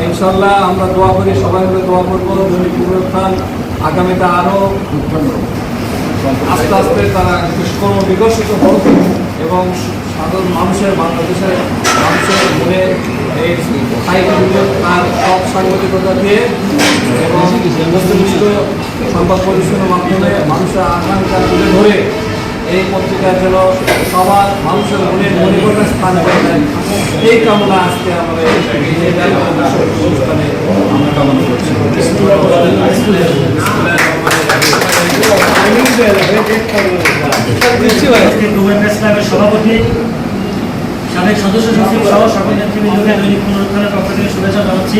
ইনশাল্লাহ আমরা দোয়া করি, সবাই মিলে দোয়া করবো দৈনিক পুনরুত্থান আগামীতে আরো আস্তে আস্তে তারা কর্ম বিকশিত হোক এবং সাধারণ মানুষের, বাংলাদেশের মানুষের মনে এই তার সব সাংবাদিকতা দিয়ে এবং নির্দিষ্ট সংবাদ পরিবেশনের মাধ্যমে মানুষের আকাঙ্ক্ষা তুলে ধরে এই পত্রিকার যেন সবার মানুষের মনে স্থান পেয়ে যায়, এই কামনা আজকে আমরা অনুষ্ঠানে আমরা কামনা করছি। সভাপতি, সাবেক সদস্য সচিব সহ সকল নেতৃবৃন্দকে দৈনিক পুনরুত্থানের পক্ষ থেকে শুভেচ্ছা জানাচ্ছি।